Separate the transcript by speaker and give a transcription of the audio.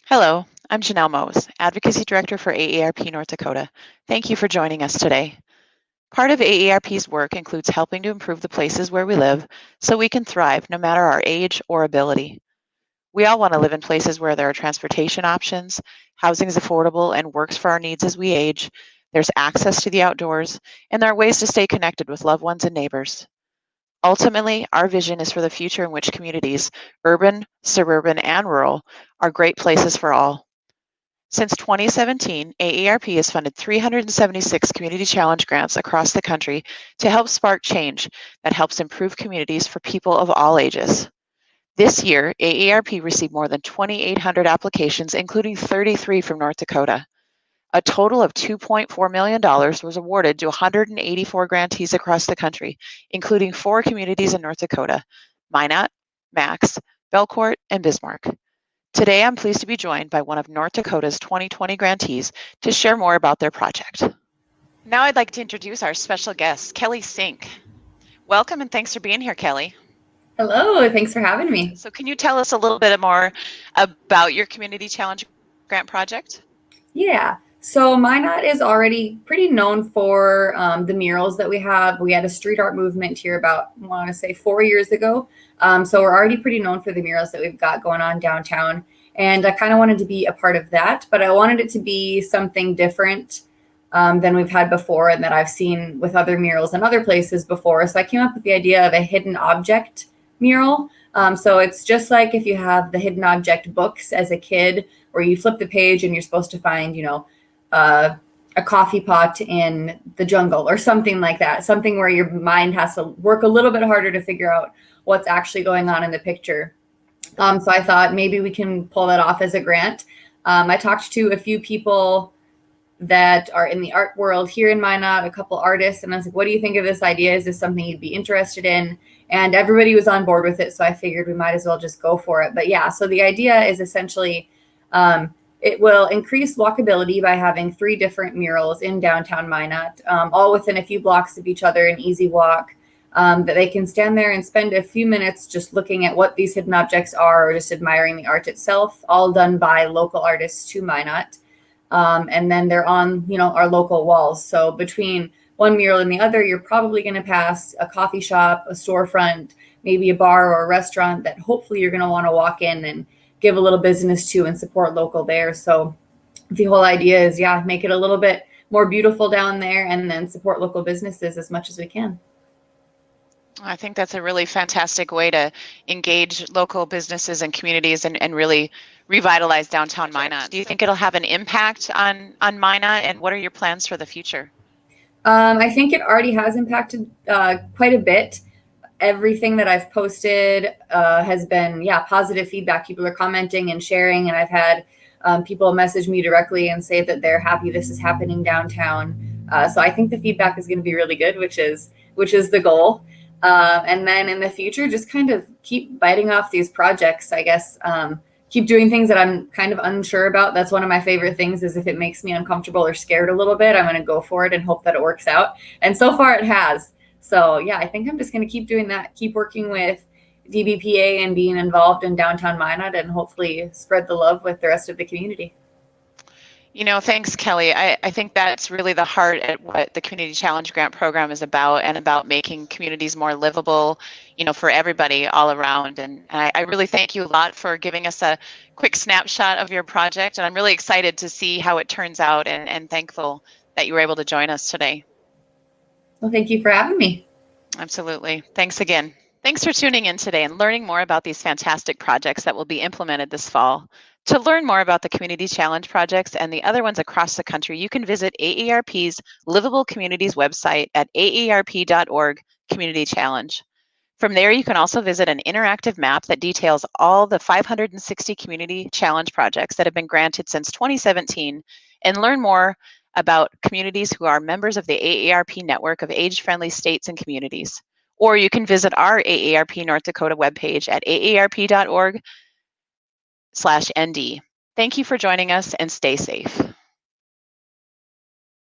Speaker 1: Hello, I'm Janelle Mose, Advocacy Director for AARP North Dakota. Thank you for joining us today. Part of AARP's work includes helping to improve the places where we live so we can thrive no matter our age or ability. We all want to live in places where there are transportation options, housing is affordable and works for our needs as we age, there's access to the outdoors, and there are ways to stay connected with loved ones and neighbors. Ultimately, our vision is for the future in which communities, urban, suburban, and rural, are great places for all. Since 2017, AARP has funded 376 community challenge grants across the country to help spark change that helps improve communities for people of all ages. This year, AARP received more than 2,800 applications, including 33 from North Dakota. A total of $2.4 million was awarded to 184 grantees across the country, including 4 communities in North Dakota: Minot, Max, Belcourt, and Bismarck. Today, I'm pleased to be joined by one of North Dakota's 2020 grantees to share more about their project. Now I'd like to introduce our special guest, Kelly Sink. Welcome and thanks for being here, Kelly.
Speaker 2: Hello, thanks for having me.
Speaker 1: So can you tell us a little bit more about your Community Challenge Grant project?
Speaker 2: Yeah, so Minot is already pretty known for the murals that we have. We had a street art movement here about, I want to say 4 years ago. So we're already pretty known for the murals that we've got going on downtown. And I kind of wanted to be a part of that, but I wanted it to be something different than we've had before and that I've seen with other murals in other places before. So I came up with the idea of a hidden object mural. So it's just like if you have the hidden object books as a kid, where you flip the page and you're supposed to find, a coffee pot in the jungle or something like that. Something where your mind has to work a little bit harder to figure out what's actually going on in the picture. So I thought maybe we can pull that off as a grant. I talked to a few people that are in the art world here in Minot, a couple artists, and I was like, what do you think of this idea? Is this something you'd be interested in? And everybody was on board with it, so I figured we might as well just go for it. But yeah, so the idea is essentially it will increase walkability by having 3 different murals in downtown Minot, all within a few blocks of each other, an easy walk, that they can stand there and spend a few minutes just looking at what these hidden objects are or just admiring the art itself, all done by local artists to Minot. And then they're on, our local walls. So between one mural and the other, you're probably going to pass a coffee shop, a storefront, maybe a bar or a restaurant that hopefully you're going to want to walk in and give a little business to and support local there. So the whole idea is, make it a little bit more beautiful down there and then support local businesses as much as we can.
Speaker 1: I think that's a really fantastic way to engage local businesses and communities and really revitalize downtown Minot. Do you think it'll have an impact on Minot, and what are your plans for the future?
Speaker 2: I think it already has impacted quite a bit. Everything that I've posted has been, positive feedback. People are commenting and sharing, and I've had people message me directly and say that they're happy this is happening downtown. So I think the feedback is going to be really good, which is the goal. And then in the future, just kind of keep biting off these projects, I guess. Keep doing things that I'm kind of unsure about. That's one of my favorite things, is if it makes me uncomfortable or scared a little bit, I'm going to go for it and hope that it works out. And so far it has. So I think I'm just going to keep doing that, keep working with DBPA and being involved in downtown Minot, and hopefully spread the love with the rest of the community.
Speaker 1: Thanks, Kelly. I think that's really the heart at what the Community Challenge Grant Program is about, and about making communities more livable, for everybody all around. And I really thank you a lot for giving us a quick snapshot of your project. And I'm really excited to see how it turns out, and thankful that you were able to join us today.
Speaker 2: Well, thank you for having me.
Speaker 1: Absolutely. Thanks again. Thanks for tuning in today and learning more about these fantastic projects that will be implemented this fall. To learn more about the Community Challenge projects and the other ones across the country, you can visit AARP's Livable Communities website at aarp.org Community Challenge. From there, you can also visit an interactive map that details all the 560 Community Challenge projects that have been granted since 2017, and learn more about communities who are members of the AARP network of age-friendly states and communities. Or you can visit our AARP North Dakota webpage at aarp.org/ND. Thank you for joining us, and stay safe.